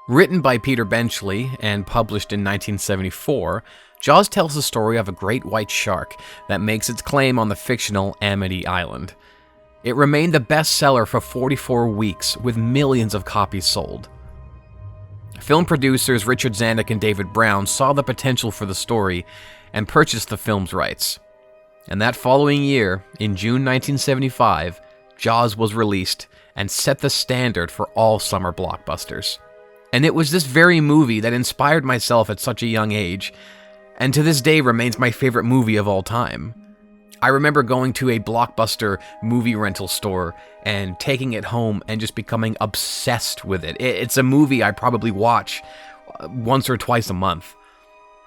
Written by Peter Benchley and published in 1974, Jaws tells the story of a great white shark that makes its claim on the fictional Amity Island. It remained the bestseller for 44 weeks, with millions of copies sold. Film producers Richard Zanuck and David Brown saw the potential for the story and purchased the film's rights. And that following year, in June 1975, Jaws was released and set the standard for all summer blockbusters. And it was this very movie that inspired myself at such a young age, and to this day remains my favorite movie of all time. I remember going to a Blockbuster movie rental store and taking it home and just becoming obsessed with it. It's a movie I probably watch once or twice a month.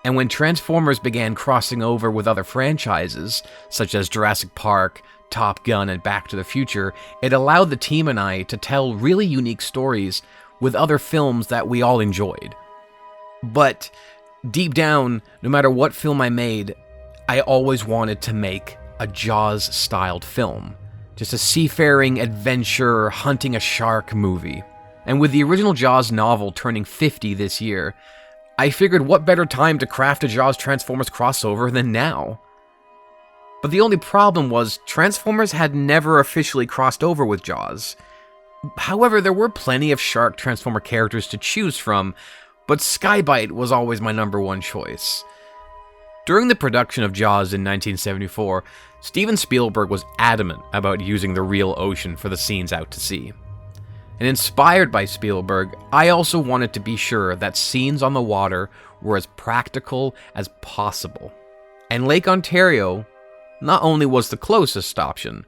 And when Transformers began crossing over with other franchises, such as Jurassic Park, Top Gun, and Back to the Future, it allowed the team and I to tell really unique stories with other films that we all enjoyed. But deep down, no matter what film I made, I always wanted to make a Jaws-styled film. Just a seafaring adventure hunting a shark movie. And with the original Jaws novel turning 50 this year, I figured what better time to craft a Jaws Transformers crossover than now. But the only problem was Transformers had never officially crossed over with Jaws. However, there were plenty of shark Transformer characters to choose from, but Skybite was always my number one choice. During the production of Jaws in 1974, Steven Spielberg was adamant about using the real ocean for the scenes out to sea. And inspired by Spielberg, I also wanted to be sure that scenes on the water were as practical as possible. And Lake Ontario not only was the closest option,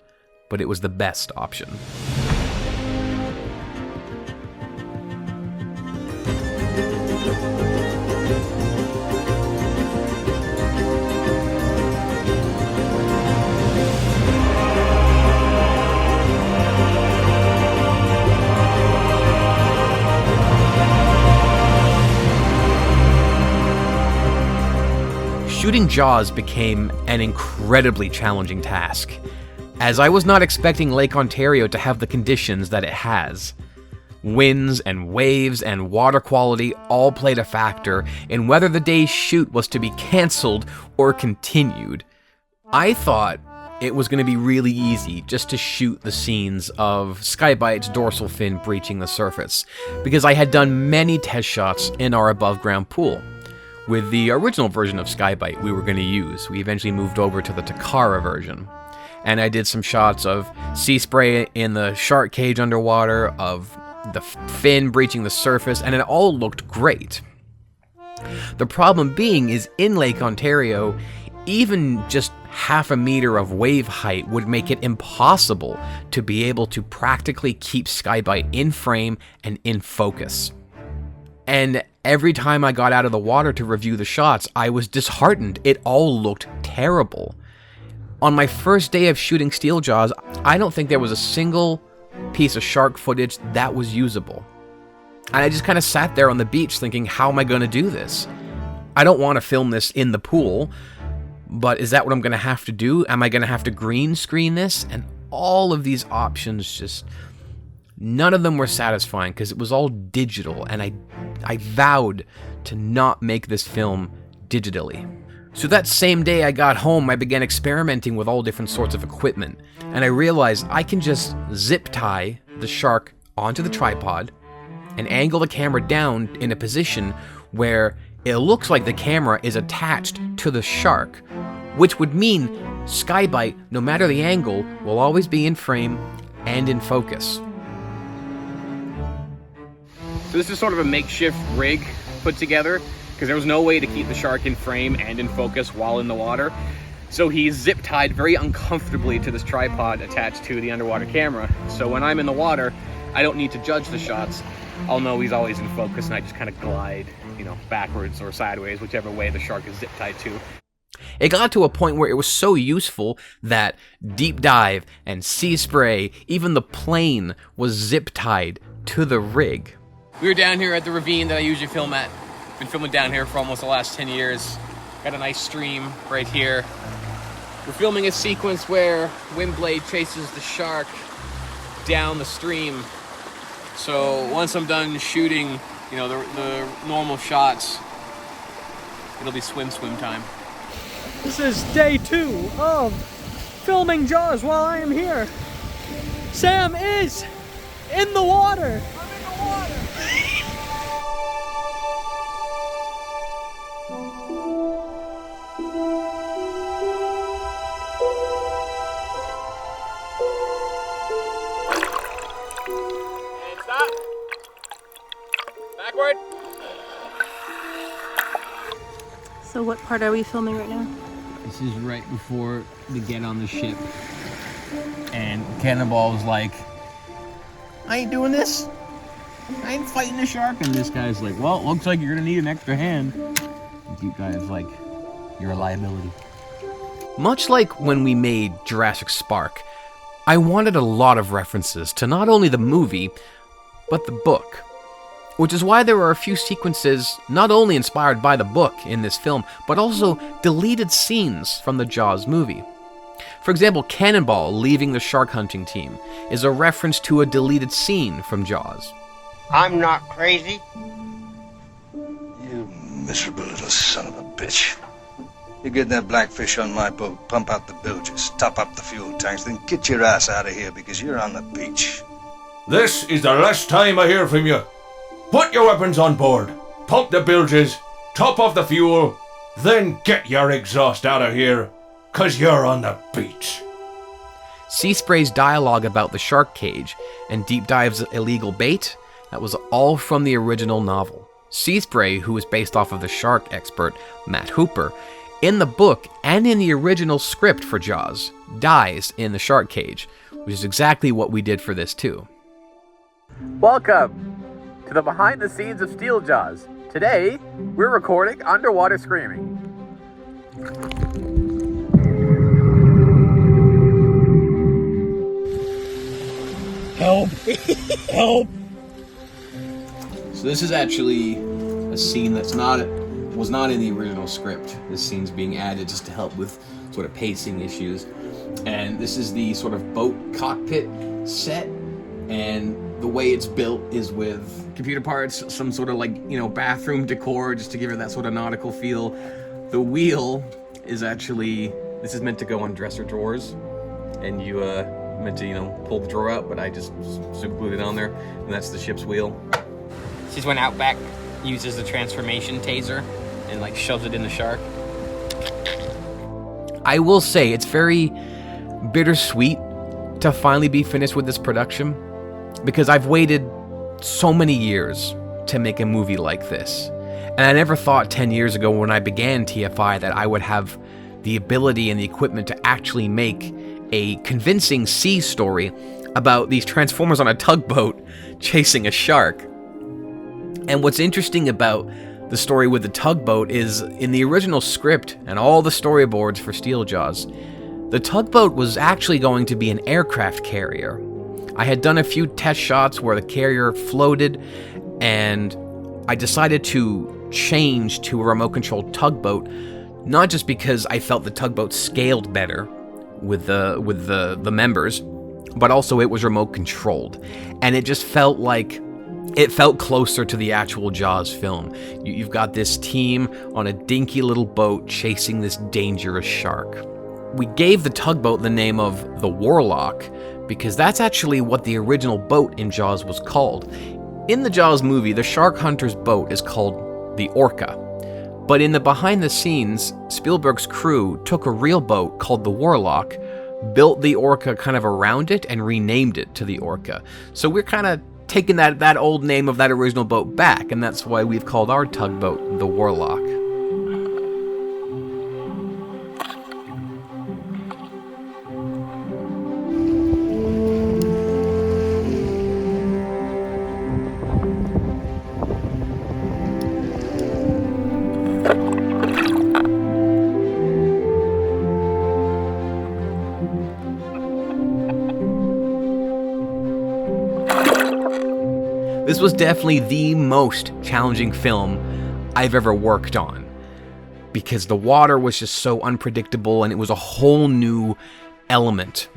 but it was the best option. Shooting Jaws became an incredibly challenging task, as I was not expecting Lake Ontario to have the conditions that it has. Winds and waves and water quality all played a factor in whether the day's shoot was to be cancelled or continued. I thought it was going to be really easy just to shoot the scenes of Skybite's dorsal fin breaching the surface, because I had done many test shots in our above-ground pool. With the original version of Skybite we were going to use, we eventually moved over to the Takara version. And I did some shots of sea spray in the shark cage underwater, of the fin breaching the surface, and it all looked great. The problem being is in Lake Ontario, even just half a meter of wave height would make it impossible to be able to practically keep Skybite in frame and in focus. And every time I got out of the water to review the shots, I was disheartened. It all looked terrible. On my first day of shooting Steel Jaws, I don't think there was a single piece of shark footage that was usable. And I just kind of sat there on the beach thinking, how am I going to do this? I don't want to film this in the pool, but is that what I'm going to have to do? Am I going to have to green screen this? And all of these options just... none of them were satisfying because it was all digital, and I vowed to not make this film digitally. So that same day I got home, I began experimenting with all different sorts of equipment, and I realized I can just zip tie the shark onto the tripod and angle the camera down in a position where it looks like the camera is attached to the shark, which would mean Skybite, no matter the angle, will always be in frame and in focus. So this is sort of a makeshift rig put together because there was no way to keep the shark in frame and in focus while in the water. So he's zip tied very uncomfortably to this tripod attached to the underwater camera. So when I'm in the water, I don't need to judge the shots. I'll know he's always in focus, and I just kind of glide, backwards or sideways, whichever way the shark is zip tied to. It got to a point where it was so useful that Deep Dive and Sea Spray, even the plane, was zip tied to the rig. We were down here at the ravine that I usually film at. Been filming down here for almost the last 10 years. Got a nice stream right here. We're filming a sequence where Windblade chases the shark down the stream. So once I'm done shooting you know, the normal shots, it'll be swim time. This is day 2 of filming Jaws while I am here. Sam is in the water. I'm in the water. And stop. Backward. So what part are we filming right now? This is right before they get on the ship. And Cannonball was like, I ain't doing this. I ain't fighting the shark. And this guy's like, well, it looks like you're gonna need an extra hand. And Deep Dive's like, you're a liability. Much like when we made Jurassic Spark, I wanted a lot of references to not only the movie, but the book. Which is why there are a few sequences not only inspired by the book in this film, but also deleted scenes from the Jaws movie. For example, Cannonball leaving the shark hunting team is a reference to a deleted scene from Jaws. I'm not crazy. You miserable little son of a bitch. You get that blackfish on my boat, pump out the bilges, top up the fuel tanks, then get your ass out of here because you're on the beach. This is the last time I hear from you. Put your weapons on board, pump the bilges, top off the fuel, then get your exhaust out of here, 'cause you're on the beach. Sea Spray's dialogue about the shark cage and Deep Dive's illegal bait, that was all from the original novel. Sea Spray, who was based off of the shark expert Matt Hooper, in the book and in the original script for Jaws, dies in the shark cage, which is exactly what we did for this too. Welcome to the behind the scenes of Steel Jaws. Today, we're recording underwater screaming. Help! Help! So this is actually a scene that's was not in the original script. This scene's being added just to help with sort of pacing issues. And this is the sort of boat cockpit set, and the way it's built is with computer parts, some sort of like, you know, bathroom decor just to give it that sort of nautical feel. The wheel is actually, this is meant to go on dresser drawers, and you meant to, you know, pull the drawer out, but I just super glued it on there, and that's the ship's wheel. This is when Outback uses the transformation taser and like shoves it in the shark. I will say it's very bittersweet to finally be finished with this production, because I've waited so many years to make a movie like this. And I never thought 10 years ago when I began TFI that I would have the ability and the equipment to actually make a convincing sea story about these transformers on a tugboat chasing a shark. And what's interesting about the story with the tugboat is, in the original script and all the storyboards for Steel Jaws, the tugboat was actually going to be an aircraft carrier. I had done a few test shots where the carrier floated, and I decided to change to a remote-controlled tugboat, not just because I felt the tugboat scaled better with the members, but also it was remote-controlled, and it just felt like it felt closer to the actual Jaws film. You've got this team on a dinky little boat chasing this dangerous shark. We gave the tugboat the name of the Warlock because that's actually what the original boat in Jaws was called. In the Jaws movie, the shark hunter's boat is called the Orca. But in the behind the scenes, Spielberg's crew took a real boat called the Warlock, built the Orca kind of around it, and renamed it to the Orca. So we're kind of taking that old name of that original boat back, and that's why we've called our tugboat the Warlock. This was definitely the most challenging film I've ever worked on, because the water was just so unpredictable and it was a whole new element.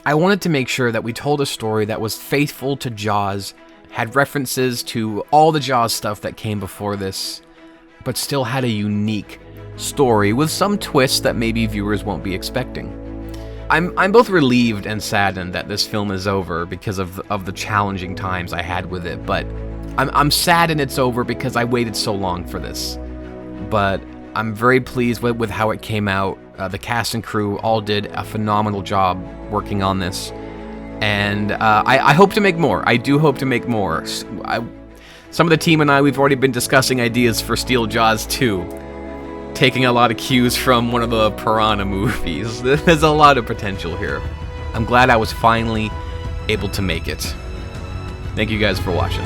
I wanted to make sure that we told a story that was faithful to Jaws had references to all the Jaws stuff that came before this, but still had a unique story with some twists that maybe viewers won't be expecting. I'm both relieved and saddened that this film is over because of the challenging times I had with it, but I'm saddened it's over because I waited so long for this. But I'm very pleased with how it came out. The cast and crew all did a phenomenal job working on this, and I hope to make more. I do hope to make more. Some of the team and I, we've already been discussing ideas for Steel Jaws 2. Taking a lot of cues from one of the Piranha movies. There's a lot of potential here. I'm glad I was finally able to make it. Thank you guys for watching.